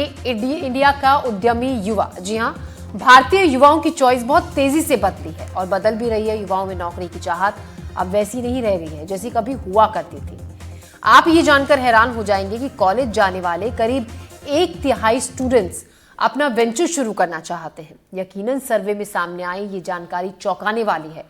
India का उद्यमी युवा, जी हाँ, भारतीय युवाओं की चॉइस बहुत तेजी से बदली है और बदल भी रही है। युवाओं में नौकरी की चाहत अब वैसी नहीं रह गई है जैसी कभी हुआ करती थी। आप ये जानकर हैरान हो जाएंगे कि कॉलेज जाने वाले करीब 1/3 स्टूडेंट्स अपना वेंचर शुरू करना चाहते हैं। यकीनन सर्वे में सामने आई ये जानकारी चौंकाने वाली है,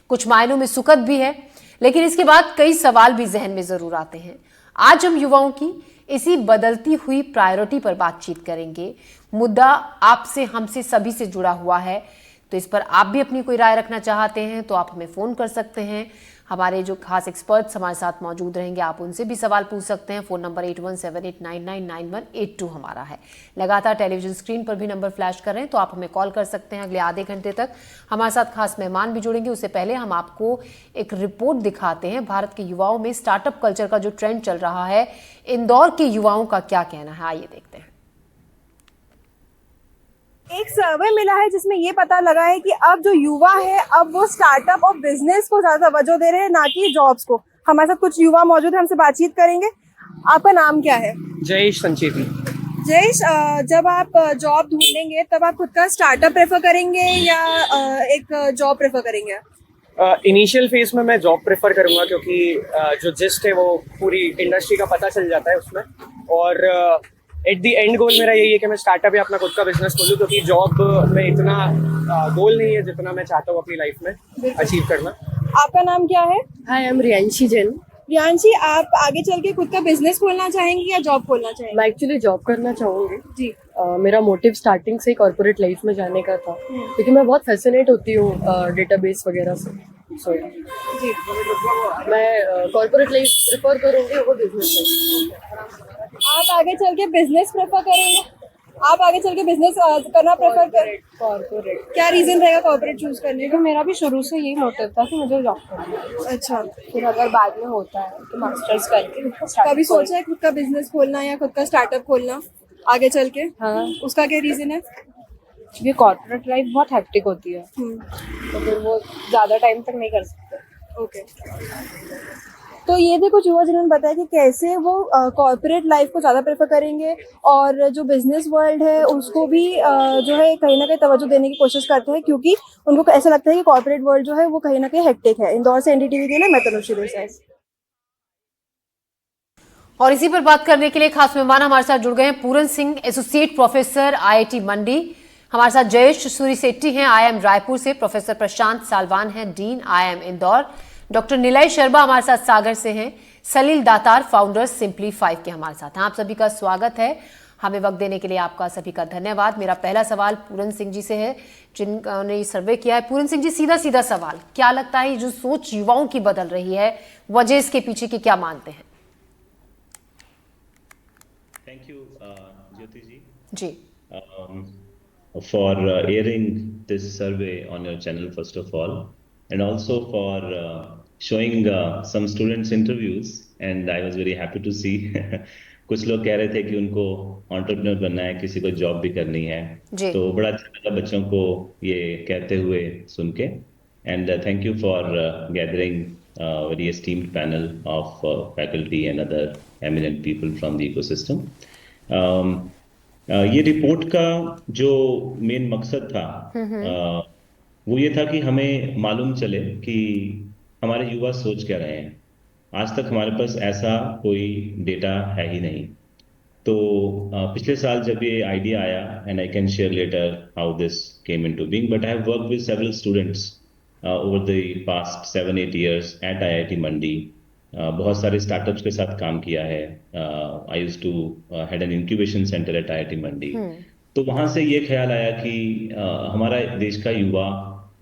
कुछ मायनों में सुखद भी है, लेकिन इसके बाद कई सवाल भी जहन में जरूर आते हैं। आज हम युवाओं की इसी बदलती हुई प्रायोरिटी पर बातचीत करेंगे। मुद्दा आपसे, हमसे, सभी से जुड़ा हुआ है, तो इस पर आप भी अपनी कोई राय रखना चाहते हैं तो आप हमें फोन कर सकते हैं। हमारे जो खास एक्सपर्ट्स हमारे साथ मौजूद रहेंगे, आप उनसे भी सवाल पूछ सकते हैं। फोन नंबर 8178999182 हमारा है। लगातार टेलीविजन स्क्रीन पर भी नंबर फ्लैश कर रहे हैं, तो आप हमें कॉल कर सकते हैं। अगले आधे घंटे तक हमारे साथ खास मेहमान भी जुड़ेंगे। उससे पहले हम आपको एक रिपोर्ट दिखाते हैं। भारत के युवाओं में स्टार्टअप कल्चर का जो ट्रेंड चल रहा है, इंदौर के युवाओं का क्या कहना है, आइए देखते हैं। एक सर्वे मिला है जिसमें ये पता लगा है कि अब जो युवा है अब वो स्टार्टअप और बिजनेस को ज्यादा तवज्जो दे रहे हैं, ना कि जॉब्स को। हमारे साथ कुछ युवा मौजूद है, हमसे बातचीत करेंगे। आपका नाम क्या है? जयेश संचेती। जयेश, जब आप जॉब ढूंढेंगे तब आप खुद का स्टार्टअप प्रेफर करेंगे या एक जॉब प्रेफर करेंगे? इनिशियल फेज में मैं जॉब प्रेफर करूंगा, क्योंकि जो जिस्ट है वो पूरी इंडस्ट्री का पता चल जाता है उसमें। और एट द एंड गोल मेरा यही है कि मैं स्टार्टअप या अपना खुद का बिजनेस खोलूं, क्योंकि जॉब में इतना गोल नहीं है जितना मैं चाहता हूँ अपनी लाइफ में अचीव करना। आपका नाम क्या है? हाय, आई एम रियांशी जैन। रियांशी, आप आगे चल के खुद का बिजनेस खोलना चाहेंगे या जॉब खोलना चाहेंगे? मैं एक्चुअली जॉब करना चाहूँगी जी। मेरा मोटिव स्टार्टिंग से कॉर्पोरेट लाइफ में जाने का था, क्योंकि मैं बहुत फैसिनेट होती हूँ डेटाबेस वगैरह से। सो जी, मैं कॉर्पोरेट लाइफ प्रेफर करूँगी वो बिजनेस लाइफ। आप आगे चल के बिजनेस प्रेफर करेंगे? आप आगे चल के बिजनेस करना प्रेफर करें? कॉर्पोरेट, क्या रीजन रहेगा कॉर्पोरेट चूज करने का? क्योंकि मेरा भी शुरू से यही मोटिव था कि मुझे जॉब करना है। अच्छा, फिर अगर बाद में होता है तो मास्टर्स करके कभी सोचा है खुद का बिजनेस खोलना या खुद का स्टार्टअप खोलना आगे चल के? हाँ, उसका क्या रीजन है? क्योंकि कॉर्पोरेट लाइफ बहुत हैक्टिक होती है, तो फिर वो ज़्यादा टाइम तक नहीं कर सकते। ओके। तो ये थे कुछ युवा जिन्होंने बताया कि कैसे वो कॉर्पोरेट लाइफ को ज़्यादा प्रेफर करेंगे और जो बिजनेस वर्ल्ड है उसको भी जो है कहीं ना कहीं तवज्जो देने की कोशिश करते हैं, क्योंकि उनको ऐसा लगता है कि कॉर्पोरेट वर्ल्ड जो है वो कहीं ना कहीं हेक्टिक है। इंदौर से एनडीटीवी के लिए मैं तनुश्री देसाई। और इसी पर बात करने के लिए खास मेहमान हमारे साथ जुड़ गए हैं। Puran Singh, associate professor IIT मंडी। हमारे साथ जयेश सूरी सेट्टी हैं आईआईएम रायपुर से। प्रोफेसर प्रशांत सालवान हैं, डीन आईआईएम इंदौर। डॉक्टर निलय शर्मा हमारे साथ सागर से हैं। सलील दातार, फाउंडर सिंपली5 के हमारे साथ हैं। आप सभी का स्वागत है। हमें वक्त देने के लिए आपका सभी का धन्यवाद। मेरा पहला सवाल पूरन सिंह जी से है, जिन्होंने ये सर्वे किया है। पूरन सिंह जी, सीधा सीधा सवाल, क्या लगता है जो सोच युवाओं की बदल रही है, वजह इसके पीछे की क्या मानते हैं? Thank you, Jyoti ji, ji, for airing this survey on your channel, first of all, and also for showing some students' interviews. And I was very happy to see कुछ लोग कह रहे थे कि उनको entrepreneur बनना है, किसी को जॉब भी करनी है, जी। तो बड़ा अच्छा लगा बच्चों को ये कहते हुए सुन के। And thank you for gathering very esteemed panel of faculty and other eminent people from the ecosystem. ये रिपोर्ट का जो मेन मकसद था वो ये था कि हमें मालूम चले कि हमारे युवा सोच क्या रहे हैं। आज तक हमारे पास ऐसा कोई डेटा है ही नहीं। तो पिछले साल जब ये आइडिया आया, and I can share later how this came into being, but I have worked with several students over the past 7-8 years at IIT Mandi. बहुत सारे स्टार्टअप्स के साथ काम किया है। I used to head an incubation centre at IIT Mandi. तो वहां से ये ख्याल आया कि हमारा देश का युवा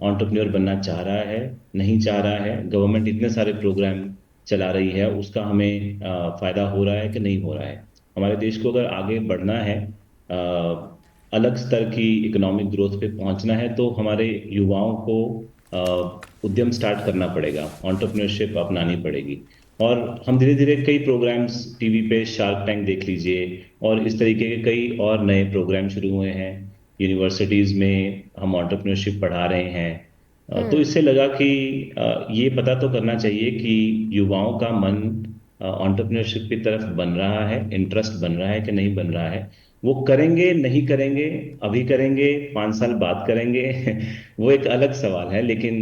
एंटरप्रेन्योर बनना चाह रहा है, नहीं चाह रहा है, गवर्नमेंट इतने सारे प्रोग्राम चला रही है, उसका हमें फायदा हो रहा है कि नहीं हो रहा है। हमारे देश को अगर आगे बढ़ना है, अलग स्तर की इकोनॉमिक ग्रोथ पे पहुंचना है, तो हमारे युवाओं को उद्यम स्टार्ट करना पड़ेगा, एंटरप्रेन्योरशिप अपनानी पड़ेगी। और हम धीरे धीरे कई प्रोग्राम्स टीवी पे, शार्क टैंक देख लीजिए, और इस तरीके के कई और नए प्रोग्राम शुरू हुए हैं। यूनिवर्सिटीज में हम एंटरप्रेन्योरशिप पढ़ा रहे हैं। तो इससे लगा कि ये पता तो करना चाहिए कि युवाओं का मन एंटरप्रेन्योरशिप की तरफ बन रहा है, इंटरेस्ट बन रहा है कि नहीं बन रहा है। वो करेंगे नहीं करेंगे, अभी करेंगे 5 साल बाद करेंगे वो एक अलग सवाल है, लेकिन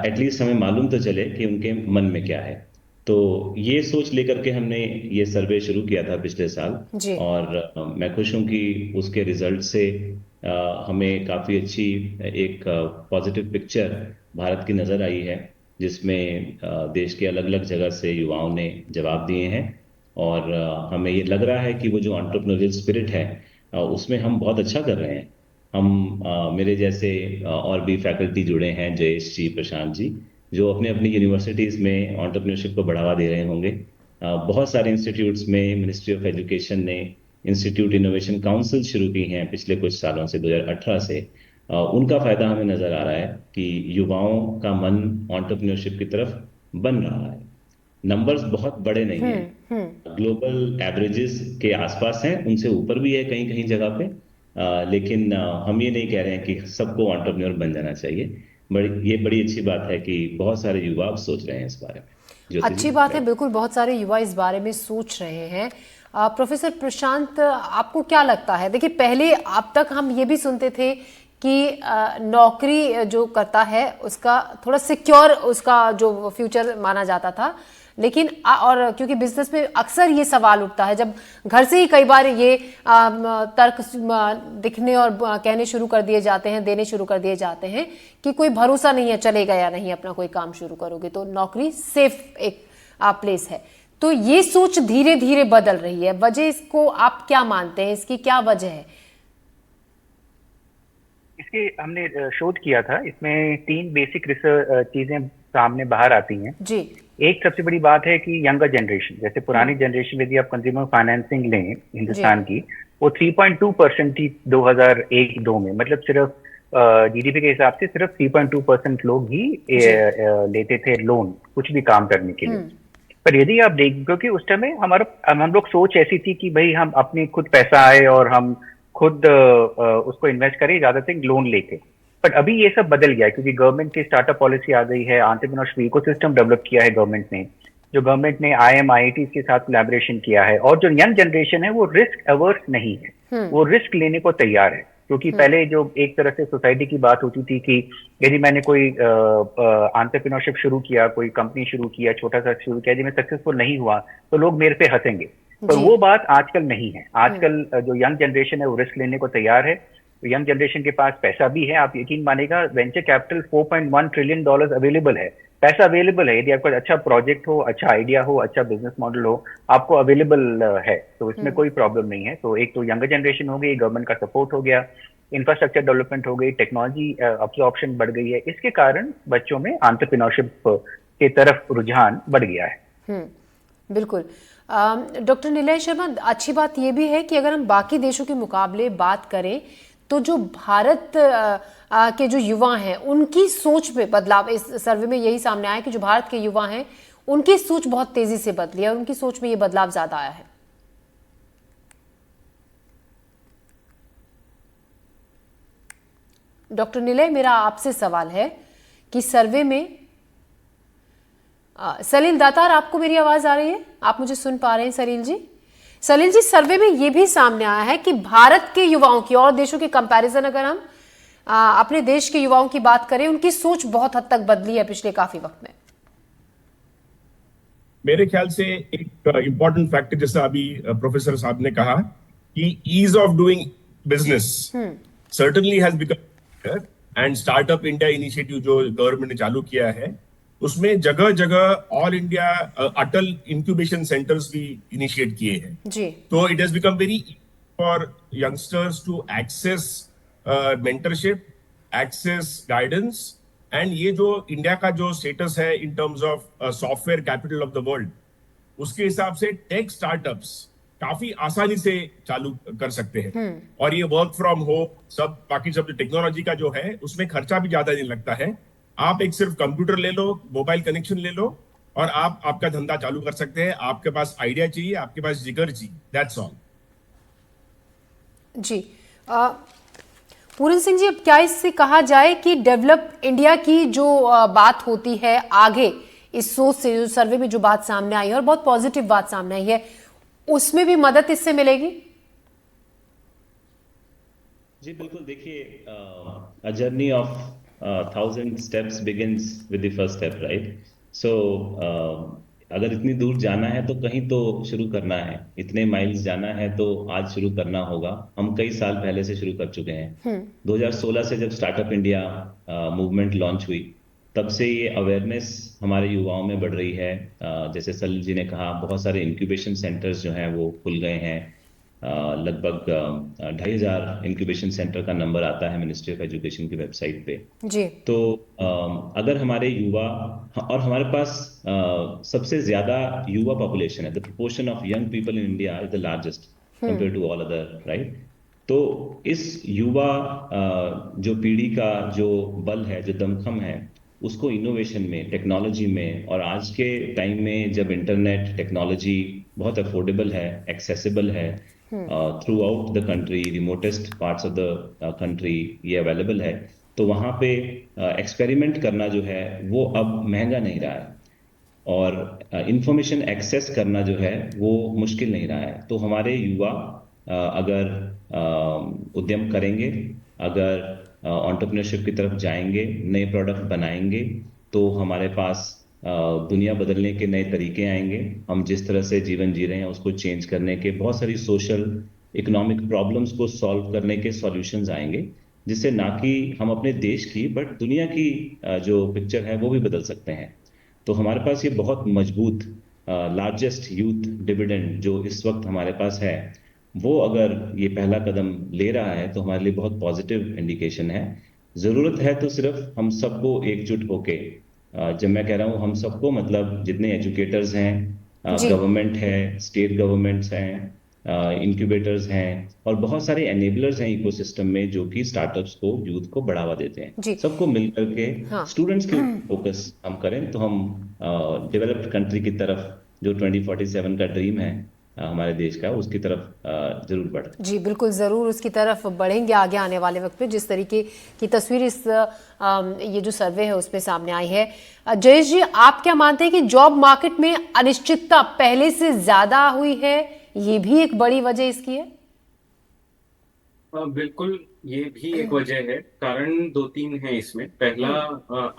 एटलीस्ट हमें मालूम तो चले कि उनके मन में क्या है। तो ये सोच लेकर के हमने ये सर्वे शुरू किया था पिछले साल। जी। और मैं खुश हूं कि उसके रिजल्ट से हमें काफी अच्छी एक पॉजिटिव पिक्चर भारत की नजर आई है, जिसमें देश के अलग अलग जगह से युवाओं ने जवाब दिए हैं। और हमें ये लग रहा है कि वो जो एंटरप्रेन्योरियल स्पिरिट है उसमें हम बहुत अच्छा कर रहे हैं। हम मेरे जैसे और भी फैकल्टी जुड़े हैं, जयेश जी, प्रशांत जी, जो अपने अपनी यूनिवर्सिटीज में एंटरप्रेन्योरशिप को बढ़ावा दे रहे होंगे। बहुत सारे इंस्टीट्यूट्स में मिनिस्ट्री ऑफ एजुकेशन ने इंस्टीट्यूट इनोवेशन काउंसिल शुरू की हैं पिछले कुछ सालों से, 2018 से। उनका फायदा हमें नजर आ रहा है कि युवाओं का मन एंटरप्रेन्योरशिप की तरफ बन रहा है। नंबर्स बहुत बड़े नहीं हैं, ग्लोबल एवरेजेस के आसपास हैं, उनसे ऊपर भी है कहीं कहीं जगह पे। लेकिन हम ये नहीं कह रहे हैं कि सबको एंटरप्रेन्योर बन जाना चाहिए। ये बड़ी अच्छी बात है कि बहुत सारे युवा अब सोच रहे हैं इस बारे में। ज्योति अच्छी जी, बात है, बिल्कुल बहुत सारे युवा इस बारे में सोच रहे हैं। प्रोफेसर प्रशांत, आपको क्या लगता है? देखिए, पहले अब तक हम ये भी सुनते थे कि नौकरी जो करता है उसका थोड़ा सिक्योर उसका जो फ्यूचर माना जाता था, लेकिन और क्योंकि बिजनेस में अक्सर ये सवाल उठता है, जब घर से ही कई बार ये तर्क दिखने और कहने शुरू कर दिए जाते हैं, देने शुरू कर दिए जाते हैं कि कोई भरोसा नहीं है, चलेगा या नहीं, अपना कोई काम शुरू करोगे तो नौकरी सेफ एक प्लेस है। तो ये सोच धीरे धीरे बदल रही है, वजह इसको आप क्या मानते हैं, इसकी क्या वजह है? इसके हमने शोध किया था, इसमें 3 बेसिक रिसर्च चीजें सामने बाहर आती हैं। जी। एक सबसे बड़ी बात है कि यंगर जनरेशन, जैसे पुरानी जनरेशन यदि आप कंज्यूमर फाइनेंसिंग लें हिंदुस्तान की, वो 3.2% थी 2001-2 में, मतलब सिर्फ जीडीपी के हिसाब से सिर्फ 3.2% लोग ही लेते थे लोन कुछ भी काम करने के लिए। पर यदि आप देख, क्योंकि उस टाइम में हम लोग सोच ऐसी थी कि भाई हम अपने खुद पैसा आए और हम खुद उसको इन्वेस्ट करें, ज्यादातर लोन लेके। बट अभी ये सब बदल गया है, क्योंकि गवर्नमेंट की स्टार्टअप पॉलिसी आ गई है, एंटरप्रेन्योरशिप इकोसिस्टम डेवलप किया है गवर्नमेंट ने, जो गवर्नमेंट ने IIT के साथ कोलैबोरेशन किया है। और जो यंग जनरेशन है वो रिस्क अवर्स नहीं है, वो रिस्क लेने को तैयार है। क्योंकि पहले जो एक तरह से सोसाइटी की बात होती थी कि यदि मैंने कोई एंटरप्रेन्योरशिप शुरू किया, कोई कंपनी शुरू किया, छोटा सा शुरू किया, यदि मैं सक्सेसफुल नहीं हुआ तो लोग मेरे पे हंसेंगे। पर वो बात आजकल नहीं है। आजकल जो यंग जनरेशन है वो रिस्क लेने को तैयार है। यंग जनरेशन के पास पैसा भी है, आप यकीन मानेगा वेंचर कैपिटल $4.1 ट्रिलियन अवेलेबल है, पैसा अवेलेबल है। यदि आपका अच्छा प्रोजेक्ट हो, अच्छा आइडिया हो, अच्छा बिजनेस मॉडल हो, आपको अवेलेबल है, तो इसमें कोई प्रॉब्लम नहीं है। तो एक तो यंगर जनरेशन हो गई, गवर्नमेंट का सपोर्ट हो गया, इंफ्रास्ट्रक्चर डेवलपमेंट हो गई, टेक्नोलॉजी अब्जॉर्प्शन बढ़ गई है, इसके कारण बच्चों में एंटरप्रेन्योरशिप के तरफ रुझान बढ़ गया है। बिल्कुल। डॉक्टर निलय शर्मा, अच्छी बात यह भी है कि अगर हम बाकी देशों के मुकाबले बात करें तो जो भारत के जो युवा हैं उनकी सोच में बदलाव, इस सर्वे में यही सामने आया कि जो भारत के युवा हैं उनकी सोच बहुत तेजी से बदली है और उनकी सोच में ये बदलाव ज्यादा आया है। डॉक्टर निलय, मेरा आपसे सवाल है कि सर्वे में सलील दातार, आपको मेरी आवाज आ रही है? आप मुझे सुन पा रहे हैं सलील जी? सलील जी, सर्वे में यह भी सामने आया है कि भारत के युवाओं की और देशों के कंपैरिजन अगर हम अपने देश के युवाओं की बात करें, उनकी सोच बहुत हद तक बदली है पिछले काफी वक्त में। मेरे ख्याल से एक इम्पोर्टेंट फैक्टर, जैसा अभी प्रोफेसर साहब ने कहा कि ease of doing business certainly has become, and startup India initiative जो गवर्नमेंट ने चालू किया है, उसमें जगह जगह all India Atal incubation centres भी इनिशिएट किए हैं जी। तो it has become very for youngsters to access mentorship, access guidance. And ये जो इंडिया का जो स्टेटस है in terms of software capital of the world, उसके हिसाब से टेक स्टार्टअप्स काफी आसानी से चालू कर सकते हैं। और ये वर्क फ्रॉम होम, सब बाकी सब जो टेक्नोलॉजी का जो है उसमें खर्चा भी ज्यादा नहीं लगता है। आप एक सिर्फ कंप्यूटर ले लो, मोबाइल कनेक्शन ले लो और आप आपका धंधा चालू कर सकते हैं। आपके पास आइडिया चाहिए, आपके पास जिगर चाहिए, दैट्स ऑल। जी। पूरन सिंह जी, अब क्या इससे कहा जाए कि डेवलप इंडिया की जो बात होती है आगे, इस सोच से जो सर्वे में जो बात सामने आई है और बहुत पॉजिटिव बात सामने आई है, उसमें भी मदद इससे मिलेगी? जी बिल्कुल, देखिए a journey of 1000 steps begins with the first step, right? So अगर इतनी दूर जाना है तो कहीं तो शुरू करना है, इतने माइल्स जाना है तो आज शुरू करना होगा। हम कई साल पहले से शुरू कर चुके हैं। 2016 से जब स्टार्टअप इंडिया मूवमेंट लॉन्च हुई, तब से ये अवेयरनेस हमारे युवाओं में बढ़ रही है। जैसे सलील जी ने कहा, बहुत सारे इंक्यूबेशन सेंटर्स जो हैं वो खुल गए हैं। लगभग 2500 इंक्यूबेशन सेंटर का नंबर आता है मिनिस्ट्री ऑफ एजुकेशन की वेबसाइट पे। जी। तो अगर हमारे युवा, और हमारे पास सबसे ज्यादा युवा पॉपुलेशन है, the proportion of young people in India is the largest compare to all other, right? तो इस युवा जो पीढ़ी का जो बल है, जो दमखम है, उसको इनोवेशन में, टेक्नोलॉजी में, और आज के टाइम में जब इंटरनेट टेक्नोलॉजी बहुत अफोर्डेबल है, एक्सेसिबल है, through out the country, remotest parts of the country ये अवेलेबल है, तो वहाँ पे एक्सपेरिमेंट करना जो है वो अब महंगा नहीं रहा है, और इंफॉर्मेशन एक्सेस करना जो है वो मुश्किल नहीं रहा है। तो हमारे युवा अगर उद्यम करेंगे, अगर एंटरप्रेन्योरशिप की तरफ जाएंगे, नए प्रोडक्ट बनाएंगे, तो हमारे पास दुनिया बदलने के नए तरीके आएंगे। हम जिस तरह से जीवन जी रहे हैं उसको चेंज करने के, बहुत सारी सोशल इकोनॉमिक प्रॉब्लम्स को सॉल्व करने के सॉल्यूशंस आएंगे, जिससे ना कि हम अपने देश की बट दुनिया की जो पिक्चर है वो भी बदल सकते हैं। तो हमारे पास ये बहुत मजबूत लार्जेस्ट यूथ डिविडेंड जो इस वक्त हमारे पास है, वो अगर ये पहला कदम ले रहा है तो हमारे लिए बहुत पॉजिटिव इंडिकेशन है। जरूरत है तो सिर्फ हम सबको एकजुट होके, जब मैं कह रहा हूँ हम सबको, मतलब जितने एजुकेटर्स हैं, जी। गवर्नमेंट है, स्टेट गवर्नमेंट्स हैं, इंक्यूबेटर्स हैं, और बहुत सारे एनेबलर्स हैं इकोसिस्टम में जो कि स्टार्टअप्स को, यूथ को बढ़ावा देते हैं। जी। सबको मिल करके हाँ। स्टूडेंट्स के फोकस हम करें तो हम डेवलप्ड कंट्री की तरफ, जो 2047 का ड्रीम है हमारे देश का, उसकी तरफ जरूर बढ़े। जी बिल्कुल, ज़रूर उसकी तरफ बढ़ेंगे आगे आने वाले वक्त में, जिस तरीके की तस्वीर इस ये जो सर्वे है उसमें सामने आई है। जयेश जी, आप क्या मानते हैं कि जॉब मार्केट में अनिश्चितता पहले से ज़्यादा हुई है, ये भी एक बड़ी वजह इसकी है? बिल्कुल, ये भी एक वजह है। कारण दो तीन है इसमें। पहला,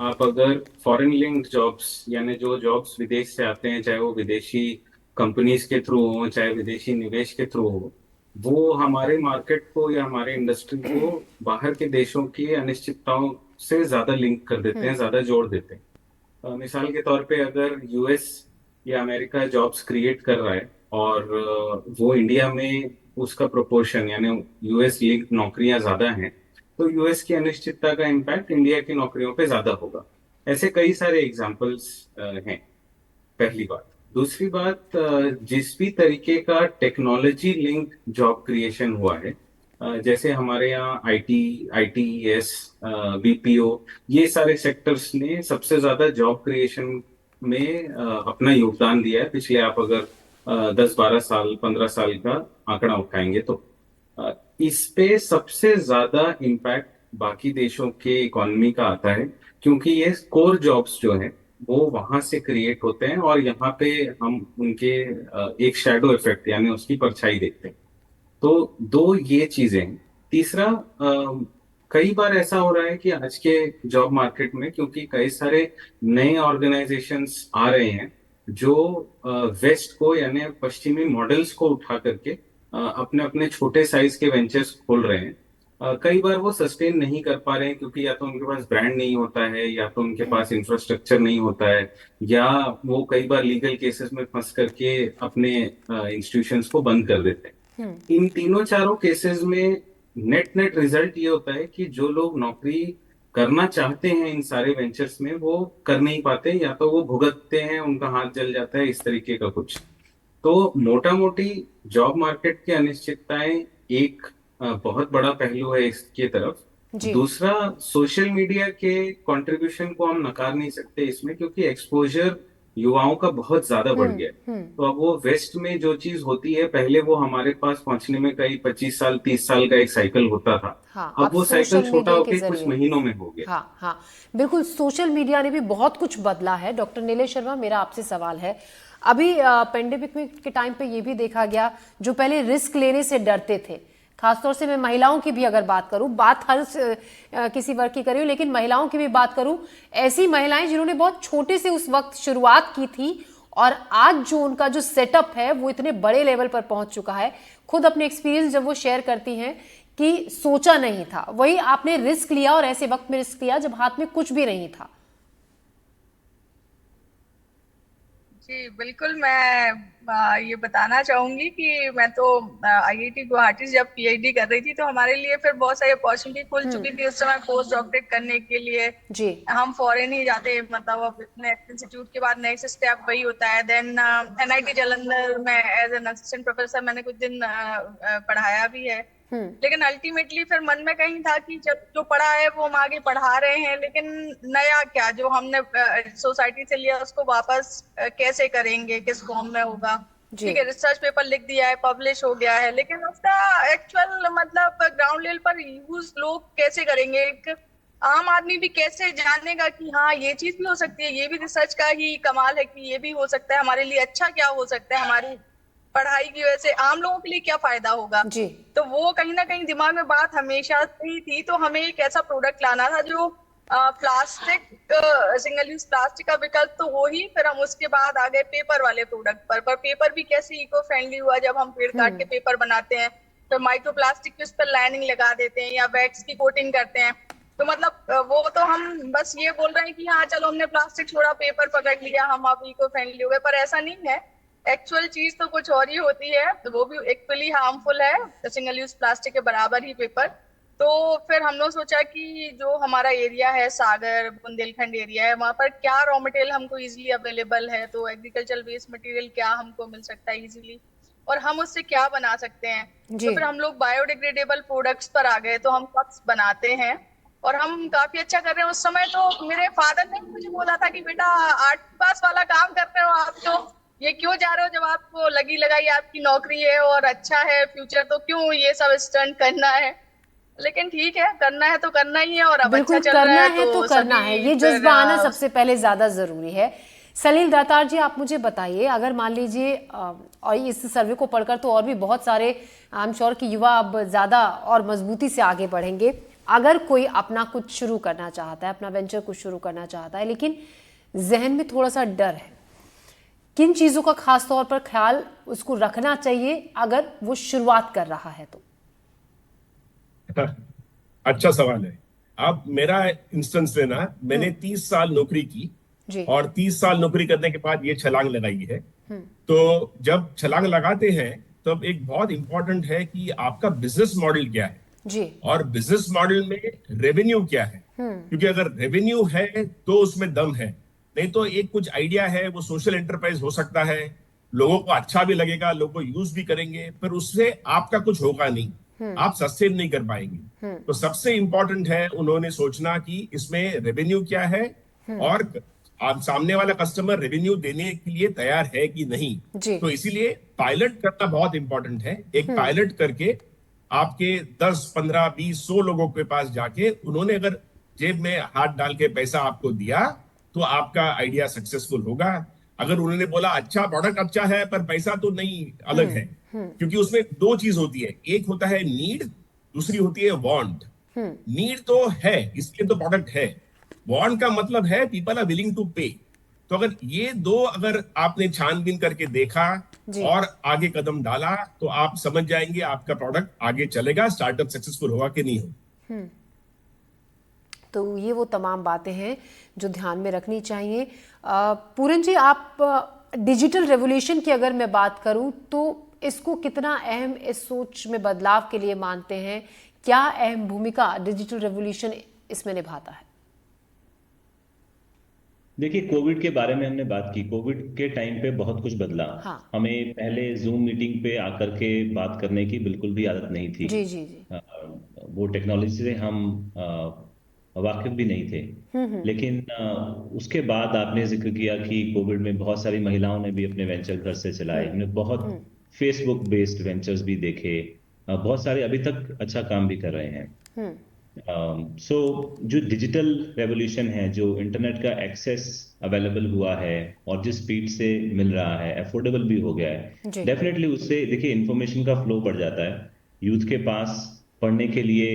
आप अगर फॉरेन लिंक्ड जॉब्स, यानी जो जॉब्स विदेश से आते हैं, चाहे वो विदेशी कंपनीज के थ्रू हो, चाहे विदेशी निवेश के थ्रू हो, वो हमारे मार्केट को या हमारे इंडस्ट्री को बाहर के देशों की अनिश्चितताओं से ज्यादा लिंक कर देते हैं, ज्यादा जोड़ देते हैं। मिसाल के तौर पे अगर यूएस या अमेरिका जॉब्स क्रिएट कर रहा है और वो इंडिया में उसका प्रोपोर्शन, यानी यूएस लिंक नौकरियां ज्यादा हैं, तो यूएस की अनिश्चितता का इम्पैक्ट इंडिया की नौकरियों पे ज्यादा होगा। ऐसे कई सारे एग्जांपल्स हैं, पहली बात। दूसरी बात, जिस भी तरीके का टेक्नोलॉजी लिंक जॉब क्रिएशन हुआ है, जैसे हमारे यहाँ आईटीएस, बीपीओ, ये सारे सेक्टर्स ने सबसे ज्यादा जॉब क्रिएशन में अपना योगदान दिया है पिछले, आप अगर 10-12 साल, 15 साल का आंकड़ा उठाएंगे तो इस पे सबसे ज्यादा इम्पैक्ट बाकी देशों के इकोनॉमी का आता है, क्योंकि ये कोर जॉब्स जो हैं वो वहां से क्रिएट होते हैं और यहाँ पे हम उनके एक शैडो इफेक्ट, यानी उसकी परछाई देखते हैं। तो दो ये चीजें हैं। तीसरा, कई बार ऐसा हो रहा है कि आज के जॉब मार्केट में, क्योंकि कई सारे नए ऑर्गेनाइजेशंस आ रहे हैं जो वेस्ट को, यानी पश्चिमी मॉडल्स को उठा करके अपने अपने छोटे साइज के वेंचर्स खोल रहे हैं। कई बार वो सस्टेन नहीं कर पा रहे हैं, क्योंकि या तो उनके पास ब्रांड नहीं होता है, या तो उनके पास इंफ्रास्ट्रक्चर नहीं होता है, या वो कई बार लीगल केसेस में फंस करके अपने इंस्टीट्यूशंस को बंद कर देते हैं। इन तीनों चारों केसेस में नेट रिजल्ट ये होता है कि जो लोग नौकरी करना चाहते हैं इन सारे वेंचर्स में, वो कर नहीं पाते, या तो वो भुगतते हैं, उनका हाथ जल जाता है, इस तरीके का कुछ। तो मोटा मोटी जॉब मार्केट की अनिश्चितताएं एक बहुत बड़ा पहलू है इसके तरफ। दूसरा, सोशल मीडिया के कंट्रीब्यूशन को हम नकार नहीं सकते इसमें, क्योंकि एक्सपोजर युवाओं का बहुत ज्यादा बढ़ गया है। तो अब वो वेस्ट में जो चीज होती है, पहले वो हमारे पास पहुंचने में कई 25 साल 30 साल का एक साइकिल होता था। हाँ, अब वो साइकिल छोटा होकर कुछ महीनों में हो गया। हाँ हाँ बिल्कुल, सोशल मीडिया ने भी बहुत कुछ बदला है। डॉक्टर नीलेश शर्मा, मेरा आपसे सवाल है, अभी पेंडेमिक के टाइम पे ये भी देखा गया, जो पहले रिस्क लेने से डरते थे, खासतौर से मैं महिलाओं की भी अगर बात करूं, बात हर किसी वर्ग की करी हूं, लेकिन महिलाओं की भी बात करूं, ऐसी महिलाएं जिन्होंने बहुत छोटे से उस वक्त शुरुआत की थी और आज जो उनका जो सेटअप है वो इतने बड़े लेवल पर पहुंच चुका है। खुद अपने एक्सपीरियंस जब वो शेयर करती हैं कि सोचा नहीं था, वही आपने रिस्क लिया और ऐसे वक्त में रिस्क लिया जब हाथ में कुछ भी नहीं था। जी बिल्कुल, मैं ये बताना चाहूंगी कि मैं तो आईआईटी गुवाहाटी से जब पीएचडी कर रही थी तो हमारे लिए फिर बहुत सारी अपॉर्चुनिटी खुल चुकी थी उस समय पोस्ट डॉक्टरेट करने के लिए। जी हम फॉरेन ही जाते, मतलब अपने इंस्टीट्यूट के बाद नेक्स्ट स्टेप वही होता है। देन एनआईटी जालंधर में एज एन असिस्टेंट प्रोफेसर मैंने कुछ दिन पढ़ाया भी है। लेकिन अल्टीमेटली फिर मन में कहीं था कि जब जो पढ़ा है वो हम आगे पढ़ा रहे हैं, लेकिन नया क्या जो हमने सोसाइटी से लिया उसको वापस कैसे करेंगे, किस फॉर्म में होगा। ठीक है, रिसर्च पेपर लिख दिया है, पब्लिश हो गया है, लेकिन उसका एक्चुअल मतलब ग्राउंड लेवल पर यूज लोग कैसे करेंगे, एक आम आदमी भी कैसे जानेगा कि हाँ ये चीज भी हो सकती है। ये भी रिसर्च का ही कमाल है कि ये भी हो सकता है, हमारे लिए अच्छा क्या हो सकता है, हमारी पढ़ाई की वजह से आम लोगों के लिए क्या फायदा होगा। जी तो वो कहीं ना कहीं दिमाग में बात हमेशा से ही थी। तो हमें एक ऐसा प्रोडक्ट लाना था जो प्लास्टिक, सिंगल यूज प्लास्टिक का विकल्प तो हो ही, फिर हम उसके बाद आ गए पेपर वाले प्रोडक्ट पर पेपर भी कैसे इको फ्रेंडली हुआ जब हम पेड़ काट के पेपर बनाते हैं, तो माइक्रो प्लास्टिक पे उस पर लाइनिंग लगा देते हैं या वैक्स की कोटिंग करते हैं। तो मतलब वो तो हम बस ये बोल रहे हैं कि हाँ चलो हमने प्लास्टिक छोड़ा, पेपर पकड़ लिया, हम अब इको फ्रेंडली हो गए, पर ऐसा नहीं है। एक्चुअल चीज तो कुछ और ही होती है, तो वो भी एक्चुअली हार्मफुल है, सिंगल यूज प्लास्टिक के बराबर ही पेपर। तो फिर हम लोग सोचा कि जो हमारा एरिया है सागर बुंदेलखंड एरिया है, वहां पर क्या रॉ मटेरियल हमको इजीली अवेलेबल है, तो एग्रीकल्चर वेस्ट मटेरियल क्या हमको मिल सकता है इजीली और हम उससे क्या बना सकते हैं। तो फिर हम लोग बायोडिग्रेडेबल प्रोडक्ट्स पर आ गए। तो हम कप्स बनाते हैं और हम काफी अच्छा कर रहे हैं। उस समय तो मेरे फादर ने मुझे बोला था कि बेटा आर्ट पास वाला काम कर रहे हो आप, तो ये क्यों जा रहे हो, जब आपको लगी लगाई आपकी नौकरी है और अच्छा है फ्यूचर, तो क्यों ये सब स्टंट करना है। लेकिन ठीक है, करना है तो करना ही है और अब अच्छा चल रहा है तो करना है। ये जज्बा आना सबसे पहले ज्यादा जरूरी है। सलील दातार जी, आप मुझे बताइए, अगर मान लीजिए और इस सर्वे को पढ़कर तो और भी बहुत सारे आई एम श्योर कि युवा अब ज्यादा और मजबूती से आगे बढ़ेंगे। अगर कोई अपना कुछ शुरू करना चाहता है, अपना वेंचर कुछ शुरू करना चाहता है, लेकिन जहन में थोड़ा सा डर है, किन चीजों का खास तौर पर ख्याल उसको रखना चाहिए अगर वो शुरुआत कर रहा है तो? अच्छा सवाल है। आप मेरा इंस्टेंस लेना, मैंने 30 साल नौकरी की और 30 साल नौकरी करने के बाद ये छलांग लगाई है। तो जब छलांग लगाते हैं तब एक बहुत इंपॉर्टेंट है कि आपका बिजनेस मॉडल क्या है जी, और बिजनेस मॉडल में रेवेन्यू क्या है। क्योंकि अगर रेवेन्यू है तो उसमें दम है, नहीं तो एक कुछ आइडिया है वो सोशल एंटरप्राइज हो सकता है, लोगों को अच्छा भी लगेगा, लोग को यूज भी करेंगे, पर उससे आपका कुछ होगा नहीं, आप सस्टेन नहीं कर पाएंगे। तो सबसे इंपॉर्टेंट है उन्होंने सोचना कि इसमें रेवेन्यू क्या है और आप सामने वाला कस्टमर रेवेन्यू देने के लिए तैयार है कि नहीं। तो इसीलिए पायलट करना बहुत इंपॉर्टेंट है। एक पायलट करके आपके 10, 15, 20, 100 लोगों के पास जाके उन्होंने अगर जेब में हाथ डाल के पैसा आपको दिया तो आपका आइडिया सक्सेसफुल होगा। अगर उन्होंने बोला अच्छा प्रोडक्ट अच्छा है पर पैसा तो नहीं, अलग है। क्योंकि उसमें दो चीज होती है, एक होता है नीड, दूसरी होती है वांट। नीड तो है इसलिए तो प्रोडक्ट है, वांट का मतलब है पीपल आर विलिंग टू पे। तो अगर ये दो अगर आपने छानबीन करके देखा और आगे कदम डाला तो आप समझ जाएंगे आपका प्रोडक्ट आगे चलेगा, स्टार्टअप सक्सेसफुल होगा कि नहीं होगा। तो ये वो तमाम बातें हैं जो ध्यान में रखनी चाहिए। पूरन जी, आप डिजिटल रेवोल्यूशन की अगर मैं बात करूं तो इसको कितना अहम इस सोच में बदलाव के लिए मानते हैं? क्या अहम भूमिका डिजिटल रेवोल्यूशन इसमें निभाता है? देखिए, कोविड के बारे में हमने बात की। कोविड के टाइम पे बहुत कुछ बदला। हमें पहले जूम मीटिंग पे आकर के बात करने की बिल्कुल भी आदत नहीं थी। जी जी जी। वो टेक्नोलॉजी से हम वाकिफ भी नहीं थे। लेकिन उसके बाद आपने जिक्र किया कि कोविड में बहुत सारी महिलाओं ने भी अपने वेंचर घर से चलाए। हमने बहुत फेसबुक बेस्ड वेंचर्स भी देखे, बहुत सारे अभी तक अच्छा काम भी कर रहे हैं। सो जो डिजिटल रेवोल्यूशन है, जो इंटरनेट का एक्सेस अवेलेबल हुआ है और जिस स्पीड से मिल रहा है, अफोर्डेबल भी हो गया है, डेफिनेटली उससे देखिए इन्फॉर्मेशन का फ्लो बढ़ जाता है। यूथ के पास पढ़ने के लिए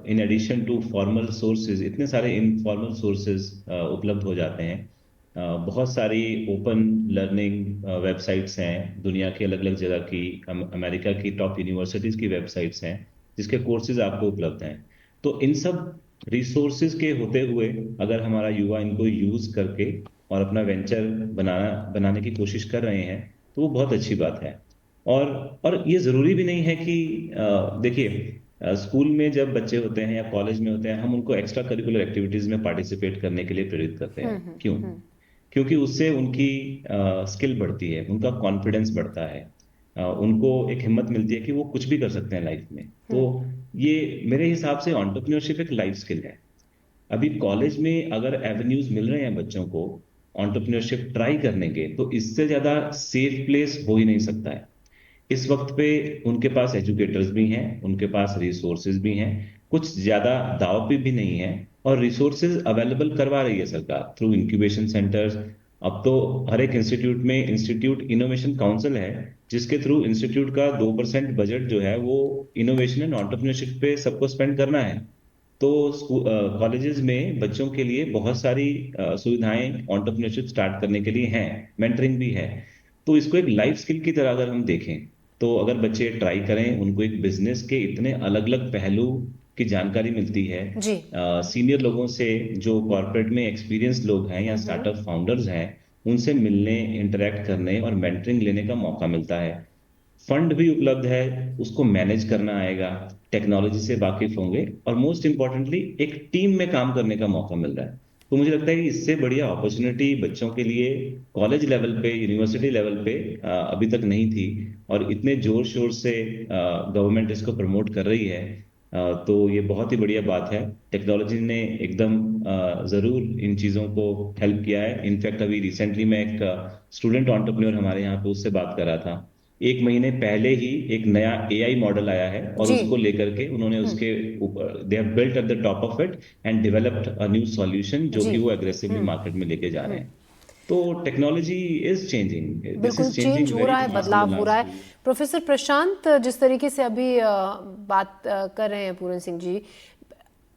in addition to formal sources इतने सारे इनफॉर्मल सोर्सेज उपलब्ध हो जाते हैं। बहुत सारी ओपन लर्निंग वेबसाइट्स हैं, दुनिया के अलग अलग जगह की, अमेरिका की टॉप यूनिवर्सिटीज की वेबसाइट्स हैं जिसके कोर्सेज आपको उपलब्ध हैं। तो इन सब रिसोर्सेज के होते हुए अगर हमारा युवा इनको यूज करके और अपना वेंचर बनाने की कोशिश कर रहे हैं तो वो बहुत अच्छी बात है। और ये जरूरी भी नहीं है कि देखिए स्कूल में जब बच्चे होते हैं या कॉलेज में होते हैं हम उनको एक्स्ट्रा करिकुलर एक्टिविटीज में पार्टिसिपेट करने के लिए प्रेरित करते हैं। क्यों? क्योंकि उससे उनकी स्किल बढ़ती है, उनका कॉन्फिडेंस बढ़ता है, उनको एक हिम्मत मिलती है कि वो कुछ भी कर सकते हैं लाइफ में। तो ये मेरे हिसाब से एंटरप्रेन्योरशिप एक लाइफ स्किल है। अभी कॉलेज में अगर एवेन्यूज मिल रहे हैं बच्चों को एंटरप्रेन्योरशिप ट्राई करने के, तो इससे ज्यादा सेफ प्लेस हो ही नहीं सकता है। इस वक्त पे उनके पास एजुकेटर्स भी हैं, उनके पास रिसोर्सेज भी हैं, कुछ ज्यादा दाव पे भी नहीं है, और रिसोर्सेज अवेलेबल करवा रही है सरकार थ्रू इंक्यूबेशन सेंटर्स। अब तो हर एक इंस्टीट्यूट में इंस्टीट्यूट इनोवेशन काउंसिल है जिसके थ्रू इंस्टीट्यूट का 2% बजट जो है वो इनोवेशन एंड एंटरप्रेन्योरशिप पे सबको स्पेंड करना है। तो कॉलेजेस में बच्चों के लिए बहुत सारी सुविधाएं एंटरप्रेन्योरशिप स्टार्ट करने के लिए हैं, मेंटरिंग भी है। तो इसको एक लाइफ स्किल की तरह अगर हम देखें तो अगर बच्चे ट्राई करें, उनको एक बिजनेस के इतने अलग अलग पहलू की जानकारी मिलती है जी। सीनियर लोगों से, जो कॉर्पोरेट में एक्सपीरियंस लोग हैं या स्टार्टअप फाउंडर्स हैं, उनसे मिलने, इंटरेक्ट करने और मेंटरिंग लेने का मौका मिलता है। फंड भी उपलब्ध है, उसको मैनेज करना आएगा, टेक्नोलॉजी से वाकिफ होंगे, और मोस्ट इंपॉर्टेंटली एक टीम में काम करने का मौका मिल रहा है। तो मुझे लगता है कि इससे बढ़िया अपॉर्चुनिटी बच्चों के लिए कॉलेज लेवल पे, यूनिवर्सिटी लेवल पे अभी तक नहीं थी, और इतने जोर शोर से गवर्नमेंट इसको प्रमोट कर रही है। तो ये बहुत ही बढ़िया बात है। टेक्नोलॉजी ने एकदम जरूर इन चीजों को हेल्प किया है। इनफैक्ट अभी रिसेंटली मैं एक स्टूडेंट एंटरप्रेन्योर हमारे यहाँ पे उससे बात कर रहा था, 1 महीने पहले ही एक नया एआई मॉडल आया है और जी। उसको लेकर के उन्होंने उसके ऊपर they have built at the top of it and developed a new solution जो जी। कि वो एग्रेसिवली मार्केट में लेके जा रहे हैं। तो टेक्नोलॉजी इज चेंजिंग, दिस बिल्कुल इज चेंज चेंजिंग हो वेरी रहा है, फास्ट इन बदलाव द हो रहा लास्ट। है। प्रोफेसर प्रशांत, जिस तरीके से अभी बात कर रहे हैं पूरन सिंह जी,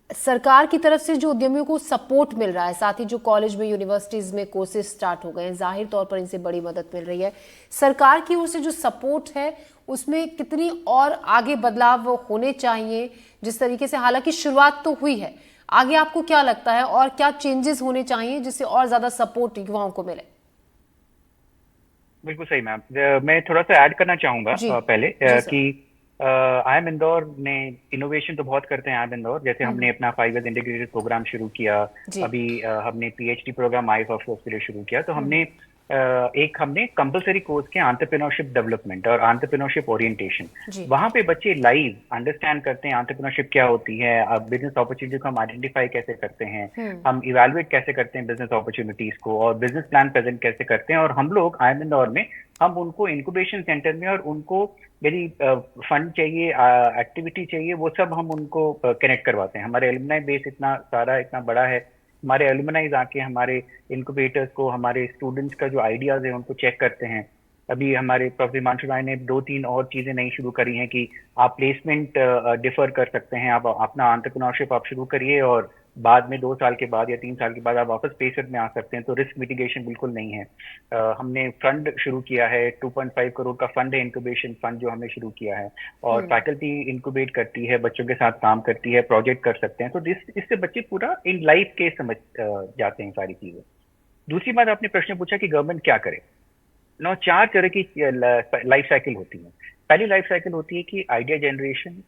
सरकार की तरफ से जो उद्यमियों को सपोर्ट मिल रहा है, साथ ही जो कॉलेज में, यूनिवर्सिटीज में कोर्सेज स्टार्ट हो गए हैं, जाहिर तौर पर इनसे बड़ी मदद मिल रही है। सरकार की ओर से जो सपोर्ट है उसमें कितनी और आगे बदलाव होने चाहिए? जिस तरीके से हालांकि शुरुआत तो हुई है, आगे आपको क्या लगता है और क्या चेंजेस होने चाहिए जिससे और ज्यादा सपोर्ट युवाओं को मिले? बिल्कुल सही मैम। मैं थोड़ा सा ऐड करना चाहूंगा जी। पहले जी सर। कि आईएम इंदौर ने इनोवेशन तो बहुत करते हैं। आईएम इंदौर जैसे हमने अपना 5 ईयर इंटीग्रेटेड प्रोग्राम शुरू किया, जी। अभी हमने पीएचडी प्रोग्राम आईएफ ऑफिसर्स के लिए शुरू किया। तो हमने हमने कंपलसरी कोर्स किया एंटरप्रेन्योरशिप डेवलपमेंट और एंटरप्रेन्योरशिप ओरिएंटेशन। जी। वहां पे बच्चे लाइव अंडरस्टैंड करते हैं एंटरप्रेन्योरशिप क्या होती है, बिजनेस अपॉर्चुनिटी को हम आइडेंटिफाई कैसे करते हैं, हम इवैल्यूएट कैसे करते हैं बिजनेस अपॉर्चुनिटीज को, और बिजनेस प्लान प्रेजेंट कैसे करते हैं। और हम लोग आईएम इंदौर में हम उनको इंक्यूबेशन सेंटर में, और उनको यदि फंड चाहिए, एक्टिविटी चाहिए, वो सब हम उनको कनेक्ट करवाते हैं। हमारे एलुमनाई बेस इतना सारा, इतना बड़ा है, हमारे एलुमनाइज आके हमारे इनक्यूबेटर्स को, हमारे स्टूडेंट्स का जो आइडियाज है उनको चेक करते हैं। अभी हमारे प्रोफेसर हिमांशु राय ने 2-3 और चीजें नई शुरू करी हैं कि आप प्लेसमेंट डिफर कर सकते हैं, आप अपना एंटरप्रेन्योरशिप आप शुरू करिए और बाद में 2 साल के बाद या 3 साल के बाद आप वापस पेसर में आ सकते हैं। तो रिस्क मिटिगेशन बिल्कुल नहीं है। हमने फंड शुरू किया है, 2.5 करोड़ का फंड है, इंक्यूबेशन फंड जो हमने शुरू किया है, और फैकल्टी इंक्यूबेट करती है, बच्चों के साथ काम करती है, प्रोजेक्ट कर सकते हैं। तो इससे बच्चे पूरा इन लाइफ के समझ जाते हैं सारी चीजें। दूसरी बात, आपने प्रश्न पूछा कि गवर्नमेंट क्या करे। 4 तरह की लाइफ साइकिल होती है। पहली लाइफ साइकिल होती है कि आइडिया जनरेशन,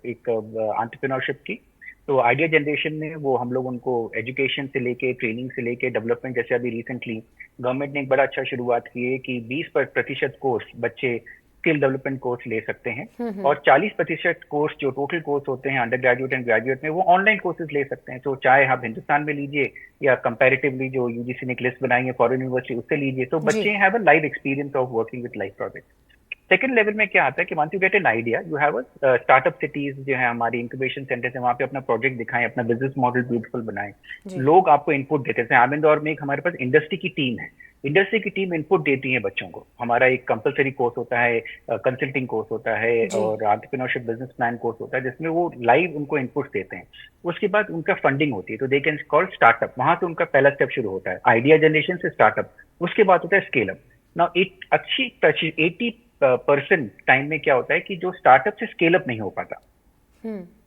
एक एंटरप्रेन्योरशिप की। तो आइडिया जनरेशन में वो हम लोग उनको एजुकेशन से लेके, ट्रेनिंग से लेके, डेवलपमेंट, जैसे अभी रिसेंटली गवर्नमेंट ने एक बड़ा अच्छा शुरुआत की है कि 20% कोर्स बच्चे स्किल डेवलपमेंट कोर्स ले सकते हैं, और 40% कोर्स जो टोटल कोर्स होते हैं अंडर ग्रेजुएट एंड ग्रेजुएट में, वो ऑनलाइन कोर्सेज ले सकते हैं। तो चाहे आप हिंदुस्तान में लीजिए या कंपैरेटिवली जो यूजीसी ने एक लिस्ट बनाई है फॉरेन यूनिवर्सिटी, उससे लीजिए, तो बच्चे have a live experience of working with live project. Second level में क्या आता है कि once you get an idea, you have a startup cities जो है हमारी इंक्यूबेशन सेंटर है, वहां पे अपना प्रोजेक्ट दिखाएं, अपना बिजनेस मॉडल ब्यूटीफुल बनाएं, लोग आपको इनपुट देते हैं। आमिंदौर में एक हमारे पास इंडस्ट्री की टीम है, इंडस्ट्री की टीम इनपुट देती है बच्चों को। हमारा एक कंपलसरी कोर्स होता है, कंसल्टिंग कोर्स होता है और एंटरप्रेन्योरशिप बिजनेस प्लान कोर्स होता है, जिसमें वो लाइव उनको इनपुट्स देते हैं। उसके बाद उनका फंडिंग होती है, तो दे कैन कॉल स्टार्टअप। वहां से उनका पहला स्टेप शुरू होता है, आइडिया जनरेशन से स्टार्टअप। उसके बाद होता है स्केल अप। नाउ एक अच्छी 80% टाइम में क्या होता है कि जो स्टार्टअप से स्केल अप नहीं हो पाता,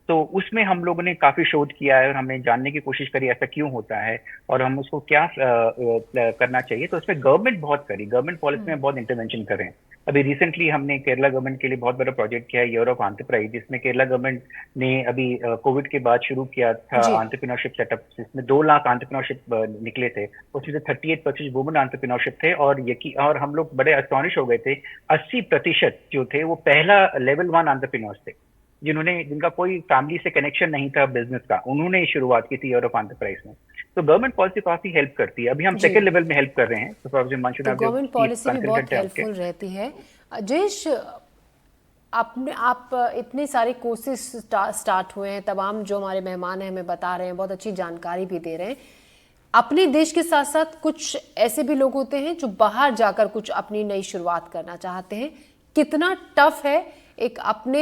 तो उसमें हम लोगों ने काफी शोध किया है और हमने जानने की कोशिश करी ऐसा क्यों होता है और हम उसको क्या करना चाहिए। तो उसमें गवर्नमेंट बहुत करी, गवर्नमेंट पॉलिसी में बहुत इंटरवेंशन कर रहे हैं। अभी रिसेंटली हमने केरला गवर्नमेंट के लिए बहुत बड़ा प्रोजेक्ट किया है, ईयर ऑफ एंटरप्राइज, जिसमें केरला गवर्नमेंट ने अभी कोविड के बाद शुरू किया था एंटरप्रेन्योरशिप सेटअप, जिसमें 2 लाख एंटरप्रेन्योरशिप निकले थे। उसमें से 38% वुमेन एंटरप्रेन्योरशिप थे और हम लोग बड़े एस्टॉनिश हो गए थे। 80% जो थे वो पहला लेवल 1 एंटरप्रेन्योर्स थे, जिनका कोई फैमिली से कनेक्शन नहीं था बिजनेस का, उन्होंने शुरुआत की थी ईयर ऑफ एंटरप्राइज में। तो गवर्नमेंट पॉलिसी काफी हेल्प करती है। अभी हम सेकंड लेवल में हेल्प कर रहे हैं, तो गवर्नमेंट पॉलिसी भी बहुत हेल्पफुल रहती है। जयेश, आप इतने सारे कोर्सेज स्टार्ट हुए हैं, तमाम जो हमारे मेहमान हैं हमें बता रहे हैं, बहुत अच्छी जानकारी भी दे रहे हैं। अपने देश के साथ साथ कुछ ऐसे भी लोग होते हैं जो बाहर जाकर कुछ अपनी नई शुरुआत करना चाहते हैं। कितना टफ है एक अपने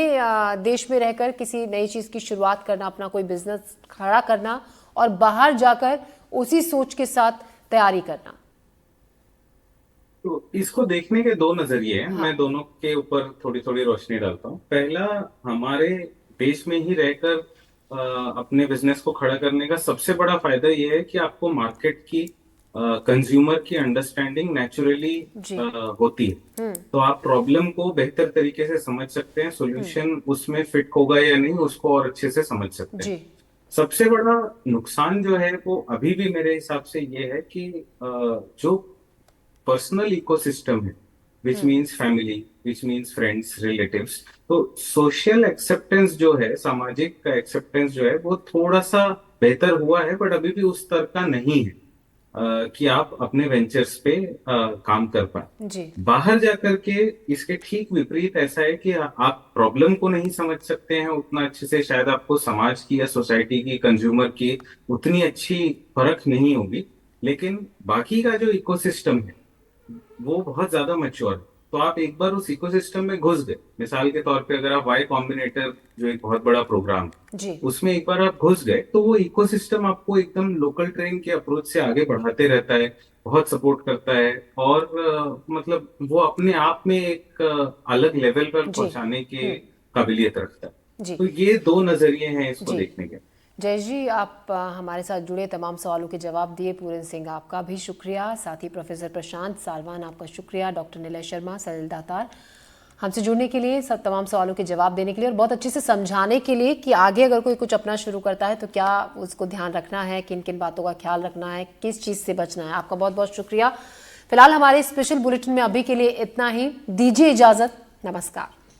देश में रहकर किसी नई चीज की शुरुआत करना, अपना कोई बिजनेस खड़ा करना और बाहर जाकर उसी सोच के साथ तैयारी करना? तो इसको देखने के 2 नजरिए हैं। मैं दोनों के ऊपर थोड़ी थोड़ी रोशनी डालता हूँ। पहला, हमारे देश में ही रहकर अपने बिजनेस को खड़ा करने का सबसे बड़ा फायदा ये है कि आपको मार्केट की, कंज्यूमर की अंडरस्टैंडिंग नेचुरली होती है। तो आप प्रॉब्लम को बेहतर तरीके से समझ सकते हैं, सॉल्यूशन उसमें फिट होगा या नहीं उसको और अच्छे से समझ सकते हैं। सबसे बड़ा नुकसान जो है वो अभी भी मेरे हिसाब से ये है कि जो पर्सनल इकोसिस्टम है, which means family, which means friends, relatives, तो सोशल एक्सेप्टेंस जो है, सामाजिक एक्सेप्टेंस जो है वो थोड़ा सा बेहतर हुआ है, बट अभी भी उस स्तर का नहीं है कि आप अपने वेंचर्स पे काम कर पाए। बाहर जाकर के इसके ठीक विपरीत ऐसा है कि आप प्रॉब्लम को नहीं समझ सकते हैं उतना अच्छे से, शायद आपको समाज की या सोसाइटी की, कंज्यूमर की उतनी अच्छी परख नहीं होगी, लेकिन बाकी का जो इकोसिस्टम है वो बहुत ज्यादा मैच्योर है। तो आप एक बार उस इकोसिस्टम में घुस गए, मिसाल के तौर पे अगर आप वाई कॉम्बिनेटर जो एक बहुत बड़ा प्रोग्राम है उसमें एक बार आप घुस गए, तो वो इकोसिस्टम आपको एकदम लोकल ट्रेन के अप्रोच से आगे बढ़ाते रहता है, बहुत सपोर्ट करता है और मतलब वो अपने आप में एक अलग लेवल पर पहुंचाने की काबिलियत रखता है। तो ये 2 नजरिए हैं इसको देखने के। जयेश जी, आप हमारे साथ जुड़े, तमाम सवालों के जवाब दिए। पूरन सिंह आपका भी शुक्रिया, साथ ही प्रोफेसर प्रशांत सालवान आपका शुक्रिया, डॉक्टर निलय शर्मा, सलिल दातार, हमसे जुड़ने के लिए, सब तमाम सवालों के जवाब देने के लिए और बहुत अच्छे से समझाने के लिए कि आगे अगर कोई कुछ अपना शुरू करता है तो क्या उसको ध्यान रखना है, किन किन बातों का ख्याल रखना है, किस चीज़ से बचना है। आपका बहुत बहुत शुक्रिया। फिलहाल हमारे स्पेशल बुलेटिन में अभी के लिए इतना ही। दीजिए इजाज़त, नमस्कार।